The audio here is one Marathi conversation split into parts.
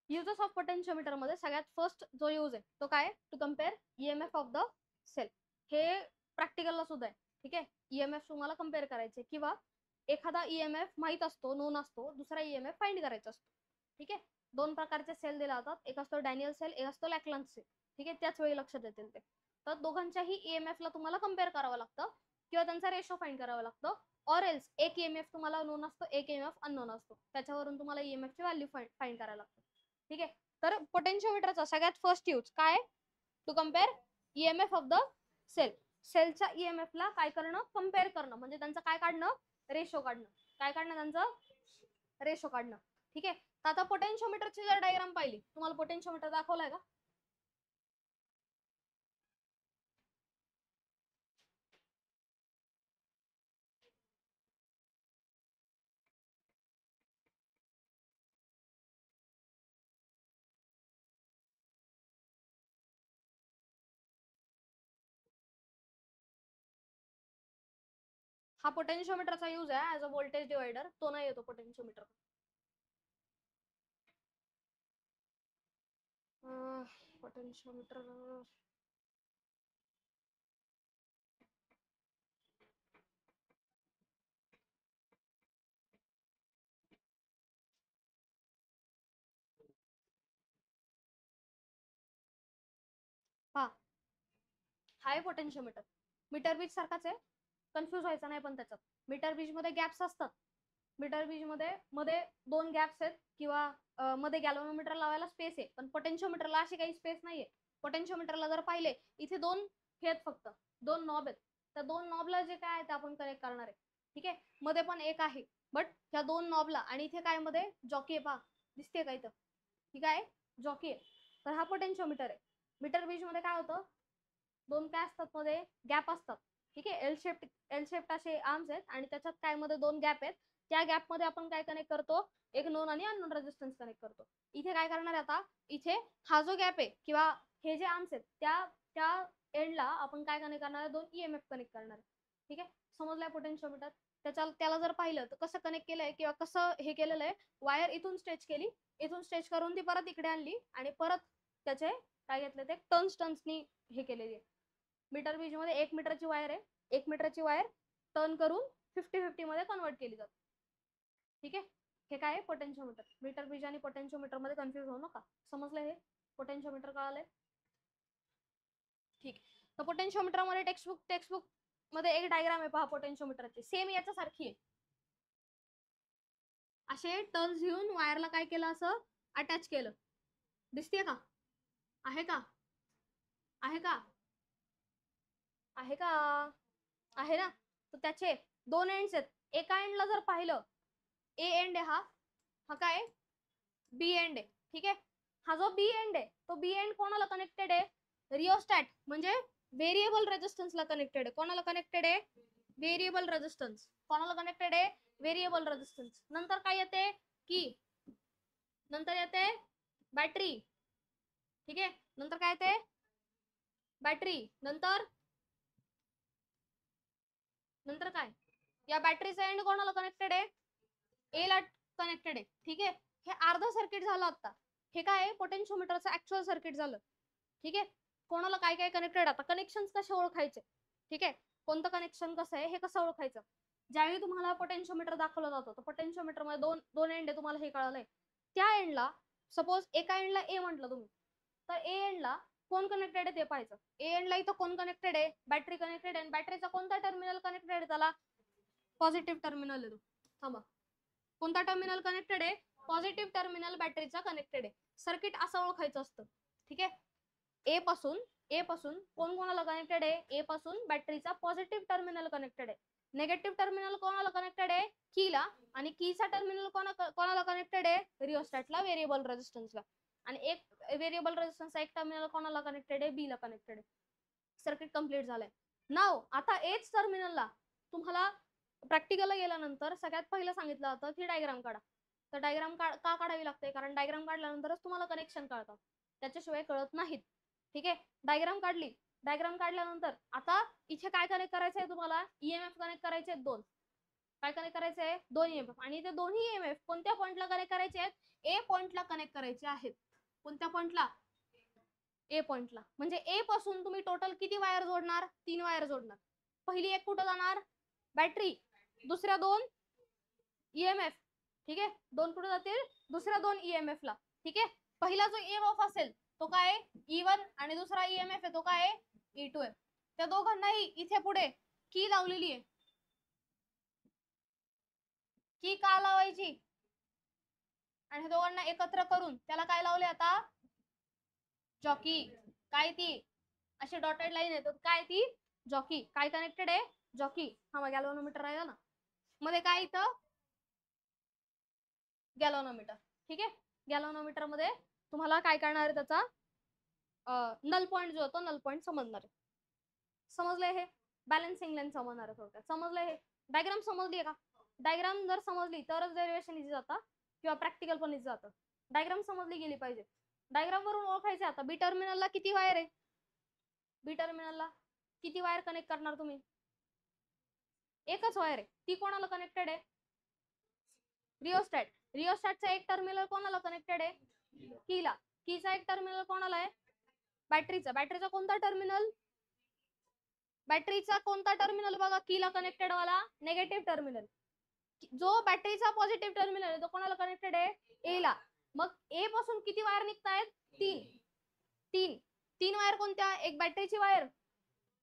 युजेस ऑफ पोटेन्शिओमीटर मध्ये सगळ्यात फर्स्ट जो यूज आहे तो काय, to compare EMF of the cell. हे प्रॅक्टिकलला सुद्धा आहे. ठीक आहे, ईएमएफ तुम्हाला कम्पेअर करायचे किंवा एखादा ईएमएफ माहित असतो, नोन असतो, दुसरा ईएमएफ फाइंड करायचा असतो. ठीक आहे, दोन प्रकारचे सेल दिले जातात, एक असतो डॅनियल सेल, एक असतो लॅकलांज सेल. ठीक आहे, त्याच वेळी लक्षात येतील ते. तर दोघांच्याही ईएमएफ ला तुम्हाला कम्पेअर करावं लागतं किंवा त्यांचा रेशो फाइंड करावं लागतं. ऑर एल्स एक ईएमएफ तुम्हाला नोन असतो, एक ईएमएफ अननोन असतो, त्याच्यावरून तुम्हाला ईएमएफ ची व्हॅल्यू फाइंड करायला लागतं. ठीक आहे, तर पोटेन्शिओमीटरचा सगळ्यात फर्स्ट यूज काय, to compare EMF of the cell. सेलच्या ईएमएफ ला काय करणं, कम्पेअर करणं, म्हणजे त्यांचं काय काढणं, रेशो काढणं. काय काढणं, त्यांचं रेशो काढणं. ठीक आहे, तर आता पोटेन्शिओमीटरची जर डायग्राम पाहिली, तुम्हाला पोटेन्शिओमीटर दाखवलाय का? हा पोटेन्शिओमीटरचा यूज आहे ऍज अ व्होल्टेज डिवायडर, तो नाही येतो पोटेन्शिओमीटर. पोटेन्शिओमीटर हा हाय पोटेन्शिओमीटर, मीटर बीज सारखाच आहे, कन्फ्युज व्हायचं नाही. पण त्याच्यात मीटर बीज मध्ये गॅप्स असतात. मीटर बीज मध्ये मध्ये दोन गॅप्स आहेत किंवा मध्ये गॅल्व्हनोमीटर लावायला स्पेस आहे, पण पोटेन्शिओमीटरला अशी काही स्पेस नाहीये. पोटेन्शिओमीटरला जर पाहिले, इथे दोन हे आहेत, फक्त दोन नॉब आहेत. त्या दोन नॉबला जे काय आहे ते आपण कनेक्ट करणार आहे. ठीक आहे, मध्ये पण एक आहे, बट त्या दोन नॉबला, आणि इथे काय मध्ये जॉकी आहे, पहा दिसते का इथं, ठीक आहे, जॉकी आहे. तर हा पोटेन्शिओमीटर आहे. मीटर बीज मध्ये काय होतं, दोन काय असतात, मध्ये गॅप असतात. ठीक आहे, एल शेप्ड असे आर्म्स आहेत आणि त्याच्यात काय मध्ये दोन गॅप आहेत. त्या गॅप मध्ये आपण काय कनेक्ट करतो, एक नोन आणि अननोन रेजिस्टन्स कनेक्ट करतो. इथे काय करणार आहे आता, इथे हा जो गॅप आहे किंवा हे जे आर्म्स आहेत त्या त्या एंडला आपण काय कनेक्ट करणार आहे, दोन ईएमएफ कनेक्ट करणार आहे. ठीक आहे, समजलंय पोटेन्शिओमीटर. त्याला जर पाहिलं तर कसं कनेक्ट केलंय किंवा कसं हे केलेलं आहे, वायर इथून स्ट्रेच केली, इथून स्ट्रेच करून ती परत इकडे आणली आणि परत त्याचे काय घेतले, ते टर्न्सनी हे केलेली आहे. मीटर बीज मध्ये 1 मीटरची वायर आहे, 1 मीटरची वायर टर्न करून 50-50 मध्ये कन्वर्ट केली जाते. ठीक आहे, हे काय आहे, पोटेन्शिओमीटर. मीटर बीज आणि पोटेन्शिओमीटर मध्ये कन्फ्युज होऊ नका. समजलं हे पोटेन्शिओमीटर कळालंय? ठीक, तर पोटेन्शिओमीटर मध्ये टेक्स्टबुक मध्ये एक डायग्राम आहे, पहा पोटेन्शिओमीटरची, सेम याच्या सारखी आहे. असे टर्न्स घेऊन वायरला काय केलं, असं अटॅच केलं. दिसतेय का, आहे का, आहे का, आहे का, आहे ना. तर त्याचे दोन एंड्स आहेत. एका एंडला जर पाहिलं, ए एंड आहे हा काय, बी एंड आहे. ठीक आहे, हा जो बी एंड आहे तो बी एंड कोणाला कनेक्टेड आहे, रिओस्टॅट म्हणजे व्हेरिएबल रेजिस्टन्सला कनेक्टेड आहे. कोणाला कनेक्टेड आहे, व्हेरिएबल रेजिस्टन्स. कोणाला कनेक्टेड आहे, व्हेरिएबल रेजिस्टन्स. नंतर काय येते, की नंतर येते बॅटरी. ठीक आहे, नंतर काय येते, बॅटरी. नंतर नंतर काय, या बॅटरीचा एंड कोणाला कनेक्टेड आहे, ए ला कनेक्टेड आहे. ठीक आहे, हे अर्ध सर्किट झालं आता. हे काय आहे, पोटेन्शिओमीटरचं ऍक्च्युअल सर्किट झालं. ठीक आहे, कोणाला काय काय कनेक्टेड, आता कनेक्शन कसे ओळखायचे. ठीक आहे, कोणतं कनेक्शन कसं आहे हे कसं ओळखायचं. ज्यावेळी तुम्हाला पोटेन्शिओमीटर दाखवलं जातं, तर पोटेन्शिओमीटर मध्ये दोन दोन एंड आहे, तुम्हाला हे कळलंय. त्या एंडला सपोज एका एंडला ए म्हटलं तुम्ही, तर ए एंडला कोण कनेक्टेड आहे ते पाहायचं. ए एंडला इथं कोण कनेक्टेड आहे, बॅटरी कनेक्टेड आहे. बॅटरीचा कोणता टर्मिनल कनेक्टेड आहे, त्याला पॉझिटिव्ह टर्मिनल आहे. थांबा, कोणता टर्मिनल कनेक्टेड आहे, पॉझिटिव्ह टर्मिनल बॅटरीचा कनेक्टेड आहे. सर्किट असं ओळखायचं असतं. ठीक आहे, ए पासून कोण कोणाला कनेक्टेड आहे, ए पासून बॅटरीचा पॉझिटिव्ह टर्मिनल कनेक्टेड आहे. नेगेटिव्ह टर्मिनल कोणाला कनेक्टेड आहे, कीला. आणि कीचा टर्मिनल कोणाला कनेक्टेड आहे, रिओस्टॅटला, व्हेरिएबल रेजिस्टन्सला. आणि एक व्हेरिएबल रेजिस्टन्स एक टर्मिनल कोणाला कनेक्टेड आहे, बी ला कनेक्टेड आहे. सर्किट कंप्लीट झालंय. नाव आता एच टर्मिनलला तुम्हाला प्रॅक्टिकलला गेल्यानंतर सगळ्यात पहिलं सांगितलं होतं की डायग्राम काढा. तर डायग्राम का काढावी लागते, कारण डायग्राम काढल्यानंतरच तुम्हाला कनेक्शन कळतात, त्याच्याशिवाय कळत नाहीत. ठीक आहे, डायग्राम काढली. डायग्राम काढल्यानंतर आता इथे काय कनेक्ट करायचंय तुम्हाला, ईएमएफ कनेक्ट करायचे दोन. काय कनेक्ट करायचे आहे? दोन ईएमएफ. आणि ते दोन्ही ईएमएफ कोणत्या पॉइंटला कनेक्ट करायचे आहेत? ए पॉइंटला कनेक्ट करायचे आहेत. कोणत्या पॉइंटला? ए पॉइंटला. म्हणजे ए पासून तुम्ही टोटल किती वायर जोडणार? 3 वायर जोडणार. पहिली एक कुठं जाणार? बॅटरी. दुसऱ्या दोन ईएमएफ. ठीक आहे, दोन कुठे जातील? दुसऱ्या दोन ईएमएफ ला. ठीक आहे, पहिला जो ईएमएफ असेल तो काय आहे? E1 आणि दुसरा ईएमएफ आहे तो काय आहे? E2 आहे. त्या दोघांनाही इथे पुढे की लावलेली आहे. की का लावायची? आणि हे दोघांना एकत्र करून त्याला काय लावले आता? जॉकी. काय ती? अशी डॉटेड लाईन आहे, काय ती? जॉकी. काय कनेक्टेड आहे? जॉकी. हा मग गॅल्व्हनोमीटर राहिला ना. मध्ये काय इथं? गॅल्व्हनोमीटर. ठीक आहे, गॅल्व्हनोमीटर मध्ये तुम्हाला काय करणार आहे? त्याचा नल पॉइंट जो होतो, नल पॉइंट समजणार आहे. समजलंय हे? बॅलन्सिंग लेंथ समजणार आहे थोडक्यात. समजलंय हे? डायग्राम समजली आहे का? डायग्राम जर समजली तरच डेरिवेशन इझी जातं किंवा प्रॅक्टिकल पण इझी जातं. डायग्राम समजली गेली पाहिजे. डायग्राम वरून ओळखायचे आता बी टर्मिनलला किती वायर आहे? बी टर्मिनलला किती वायर कनेक्ट करणार तुम्ही? एकच वायर आहे. ती कोणाला कनेक्टेड आहे? रिओस्टॅट. रिओस्टॅटचा एक टर्मिनल कोणाला कनेक्टेड आहे? कीला. कीचा एक टर्मिनल कोणाला आहे? बॅटरीचा. बॅटरीचा कोणता टर्मिनल? बॅटरीचा कोणता टर्मिनल बघा कीला कनेक्टेड वाला? Negative terminal. जो बॅटरीचा पॉझिटिव्ह टर्मिनल आहे तो कोणाला कनेक्टेड आहे? ए ला. मग ए पासून किती वायर निघतायत? 3 3 वायर कोणत्या? एक बॅटरीची वायर.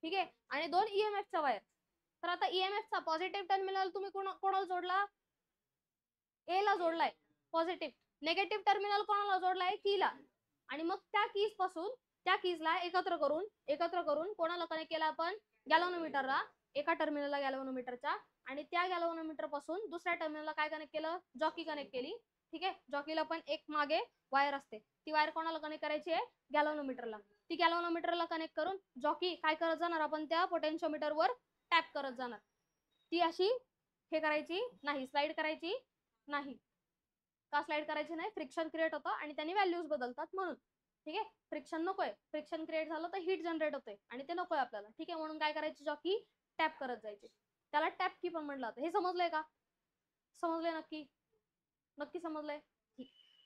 ठीक आहे, आणि 2 ईएमएफचा वायर. तर आता ईएमएफचा पॉझिटिव्ह टर्मिनल तुम्ही कोणाला जोडला? ए ला जोडलाय पॉझिटिव्ह. नेगेटिव्ह टर्मिनल कोणाला जोडलाय? कीला. आणि मग त्या कीज पासून त्या कीजला एकत्र करून कोणाला कनेक्ट केला आपण? गॅल्व्हनोमीटरला. एका टर्मिनलला गॅल्व्हनोमीटरच्या. आणि त्या गॅल्व्हनोमीटर पासून दुसऱ्या टर्मिनलला काय कनेक्ट केलं? जॉकी कनेक्ट केली. ठीक आहे, जॉकीला पण एक मागे वायर असते. ती वायर कोणाला कनेक्ट करायची आहे? गॅल्व्हनोमीटरला. ती गॅल्व्हनोमीटरला कनेक्ट करून जॉकी काय करत जाणार? आपण त्या पोटेन्शिओमीटरवर टॅप करत जाणार. ती अशी हे करायची नाही, स्लाइड करायची नाही. का स्लाइड करायची नाही? फ्रिक्शन क्रिएट होतं आणि त्यांनी व्हॅल्यूज बदलतात म्हणून. ठीक आहे, फ्रिक्शन नकोय. फ्रिक्शन क्रिएट झालं तर हीट जनरेट होते आणि ते नकोय आपल्याला. ठीक आहे, म्हणून काय करायची? जॉकी टॅप करत जायची. त्याला टॅप की पण म्हटलं जातं. हे समजलंय का? समजलंय नक्की? नक्की समजलंय?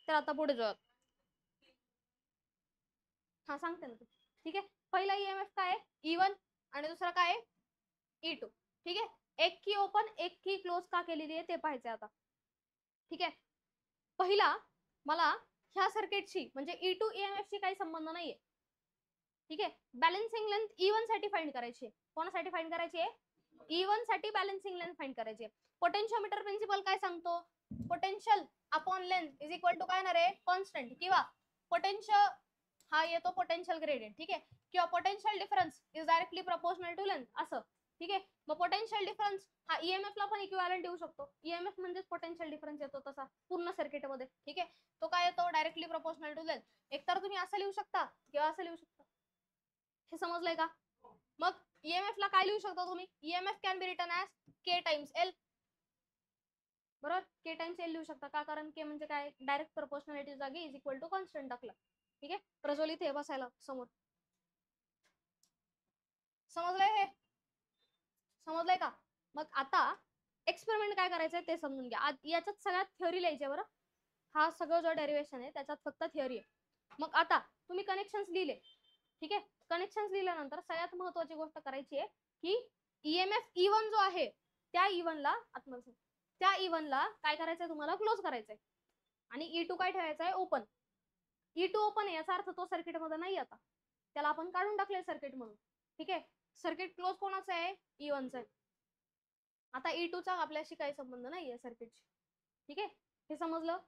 तर आता पुढे जाऊ. हा सांगते ना. ठीक आहे, पहिला ईएमएफ काय आहे? E1 आणि दुसरा काय आहे? E2. ठीक आहे, एक की ओपन एक की क्लोज का केलेली आहे ते पाहायचंय आता. ठीक आहे, पहिला मला ह्या सर्किटशी म्हणजे E2 EMF शी काही संबंध नाहीये. ठीक आहे, बॅलन्सिंग लेंथ E1 साठी फाइंड करायची आहे. कोणासाठी फाइंड करायची आहे? E1 साठी बॅलन्सिंग लेंथ फाइंड करायची आहे. पोटेन्शियोमीटर प्रिन्सिपल काय सांगतो? Potential upon length is equal to काय येणार आहे? कॉन्स्टंट. किंवा पोटेन्शियल हा येतो पोटेन्शियल ग्रेडियंट. ठीक आहे, किंवा potential difference is directly proportional to length असं. ठीक आहे, मग पोटेन्शियल डिफरन्स हा ईएमएफ ला पण इक्विव्हॅलेंट देऊ शकतो. ईएमएफ म्हणजे पोटेन्शियल डिफरन्स येतो तसा पूर्ण सर्किट मध्ये. ठीक आहे, तो काय येतो? Directly proportional to length. एकतर तुम्ही असं लिहू शकता किंवा असं लिहू शकता. हे समजलंय का? मग ईएमएफ ला काय लिहू शकता तुम्ही? EMF can be written as K times L. बरोबर, के टाइम्स एल लिहू शकता. का? कारण के म्हणजे काय? डायरेक्ट प्रपोर्शनॅलिटी जागी इज इक्वल टू कॉन्स्टंट टाकला. ठीक आहे, प्रज्वलित हे बसायला समोर. समजलंय हे? समजलंय का? मग आता एक्सपेरिमेंट काय करायचंय ते समजून घ्या. याच्यात सगळ्यात थिअरी लिहायची बरं. हा सगळं जो डेरिवेशन आहे त्याच्यात फक्त थिअरी आहे. मग आता तुम्ही कनेक्शन्स लिहिले. ठीक आहे, कनेक्शन्स लिहिल्यानंतर सगळ्यात महत्वाची गोष्ट करायची आहे की ईएमएफ E1 जो आहे त्या E1 ला त्या E1 ला काय करायचंय? तुम्हाला क्लोज करायचंय. आणि E2 काय ठेवायचंय? ओपन. E2 ओपन आहे याचा अर्थ तो सर्किट मध्ये नाही. आता त्याला आपण काढून टाकले सर्किट म्हणून. ठीक आहे, सर्किट क्लोज कोणाचं आहे? E1 चं आहे. आता E2 चा आपल्याशी काही संबंध नाहीये सर्किटशी. ठीक आहे, हे समजलं?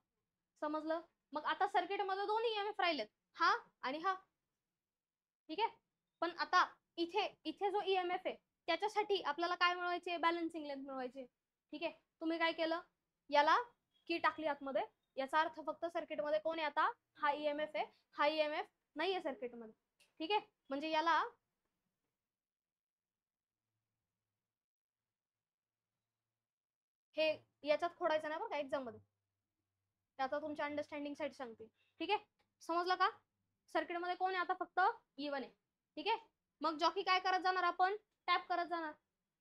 समजलं. मग आता सर्किट मध्ये दोन ईएमएफ राहिलेत, हा आणि हा. ठीक आहे, पण आता इथे इथे जो ईएमएफ आहे त्याच्यासाठी आपल्याला काय मिळवायचे? बॅलन्सिंग लेंथ मिळवायची. ठीक आहे, तुम्ही काय केलं? याला की टाकली आतमध्ये. याचा अर्थ फक्त सर्किट मध्ये कोण आहे आता? हा ईएमएफ आहे. हा ईएमएफ नाहीये सर्किट मध्ये. ठीक आहे, म्हणजे याला हे याच्यात खोडायचं नाही बरं का एक्झाम मध्ये. त्याचा तुमच्या अंडरस्टँडिंग साठी सांगते. ठीक आहे, समजलं का? सर्किट मध्ये कोण आहे आता? फक्त E1 आहे. ठीक आहे, मग जॉकी काय करत जाणार? आपण टॅप करत जाणार.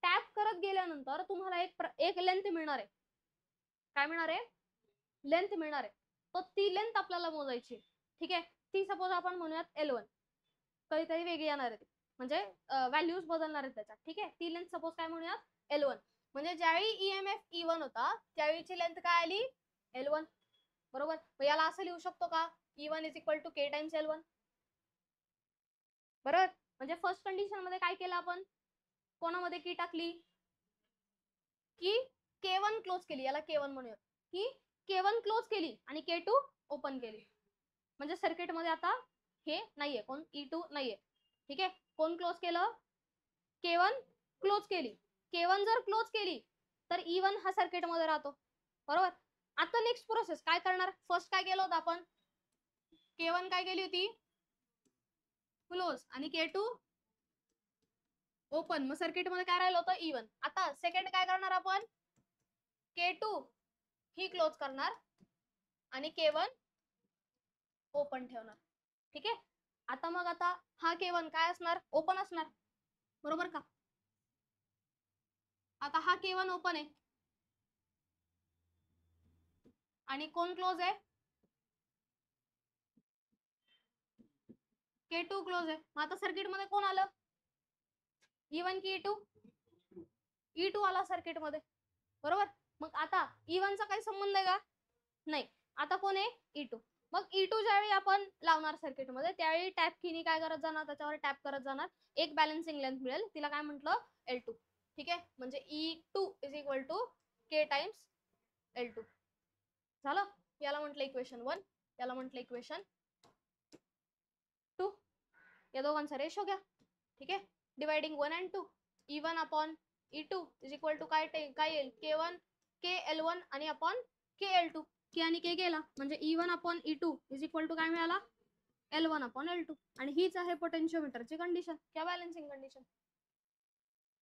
टॅप करत गेल्यानंतर तुम्हाला एक लेंथ मिळणार आहे. काय मिळणार आहे? लेंथ मिळणार आहे. तर ती लेंथ आपल्याला मोजायची. ठीक आहे, ती सपोज आपण म्हणूयात L1. कधीतरी वेगळी येणार आहे, म्हणजे व्हॅल्यूज बदलणार आहेत त्याच्यात. ठीक आहे, ती लेंथ सपोज काय म्हणूयात L1. म्हणजे ज्यावेळी ईएमएफ E1 होता त्यावेळीची लेंथ काय आली? L1. बरोबर. मग याला असं लिहू शकतो का? E1 is equal to K times L1. बरोबर. म्हणजे फर्स्ट कंडिशन मध्ये काय केलं आपण? कोणामध्ये की टाकली? की K1 क्लोज केली. याला K1 म्हणूया. की K1 क्लोज केली आणि K2 ओपन केली. म्हणजे सर्किट मध्ये आता हे नाहीये, कोण E2 नाहीये. ठीक आहे, कोण क्लोज केलं? K1 क्लोज केली. K1 जर क्लोज केली तर E1 हा सर्किट मध्ये राहतो. बरोबर. आता नेक्स्ट प्रोसेस काय करणार? फर्स्ट काय केलं होतं आपण? K1 काय केली होती? क्लोज आणि K2 ओपन. मग सर्किट मध्ये काय राहिलं होतं? E1. आता सेकंड काय करणार आपण? K2 ही क्लोज करणार आणि K1 ओपन ठेवणार. ठीक आहे, आता मग आता हा K1 काय असणार? ओपन असणार. बरोबर का? आता हा K1 ओपन आहे आणि कोण क्लोज आहे? K2 क्लोज आहे. मग आता सर्किट मध्ये कोण आलं? E1 की E2? E2 आला सर्किट मध्ये. बरोबर. मग आता E1 चा काही संबंध आहे का? नाही. आता कोण आहे? E2. मग E2 ज्यावेळी आपण लावणार सर्किट मध्ये त्यावेळी टॅप कीनी काय करत जाणार? त्याच्यावर टॅप करत जाणार. एक बॅलन्सिंग लेंथ मिळेल, तिला काय म्हटलं? L2. ठीक आहे, म्हणजे E2 is equal to K times L2. झालं. याला म्हटलं इक्वेशन 1, याला म्हटलं इक्वेशन 2. या दोघांचा रेशो घ्या. ठीक आहे, dividing 1 and 2. E1 upon E2 is equal to काय येईल? K1 KL1 आणि अपॉन KL2. K आणि K गेला म्हणजे E1 upon E2 is equal to काय मिळाला? L1 upon L2. आणि हीच आहे पोटेन्शिओमीटरची कंडिशन किंवा बॅलन्सिंग कंडिशन.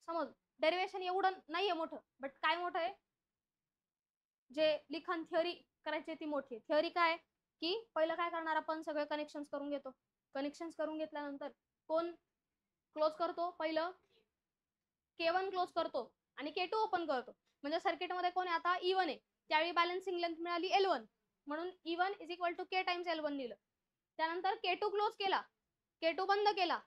समज डेरिवेशन एवढं नाहीये मोठं, बट काय मोठं आहे? जे लिखाण थिअरी करायची ती मोठी. थिअरी काय? की पहिलं काय करणार आपण? सगळे कनेक्शन्स करून घेतो. कनेक्शन्स करून घेतल्यानंतर कोण क्लोज करतो? पहिलं K1 क्लोज करतो आणि K2 ओपन करतो. म्हणजे सर्किट मध्ये कोण आहे आता? E1 आहे. त्यावेळी बॅलन्सिंग लेंथ मिळाली L1, म्हणून E1 is equal to K times L1 लिहिलं. त्यानंतर K2 क्लोज केला, K2 बंद केला.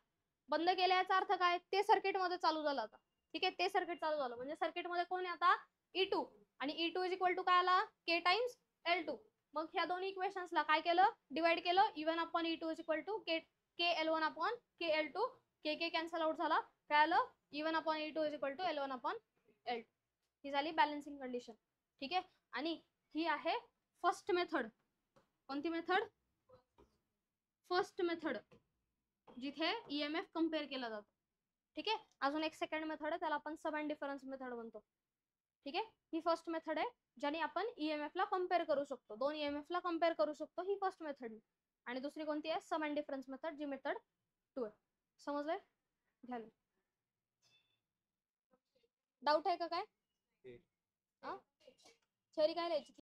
बंद केल्याचा अर्थ काय? ते सर्किट मध्ये चालू झालं आता. ठीक आहे, ते सर्किट चालू झालं म्हणजे सर्किट मध्ये कोण आहे आता? E2. आणि E2 इज इक्वल टू काय आला? K times L2. मग ह्या दोन्ही इक्वेशन्सला काय केलं? डिवाइड केलं. E1 upon E2 is equal to KL1 upon KL2. K cancel out झाला. काय आलं? E1 upon E2 is equal to L1 upon L2. ही झाली बॅलन्सिंग कंडिशन. ठीक आहे, आणि ही आहे फर्स्ट मेथड. कोणती मेथड? फर्स्ट मेथड, जिथे ईएमएफ कम्पेअर केला जातो. ठीक आहे, अजून एक सेकंड मेथड आहे, त्याला आपण सम अँड डिफरन्स मेथड म्हणतो. ठीक आहे, ही फर्स्ट मेथड आहे ज्याने आपण ईएमएफ ला कम्पेअर करू शकतो. दोन ईएमएफ ला कम्पेअर करू शकतो, ही फर्स्ट मेथड. आणि दुसरी कोणती आहे? सम अँड डिफरन्स मेथड, जी मेथड 2 आहे. समजलंय? झालं. डाऊट आहे का काय? थिअरी काय लिहायची?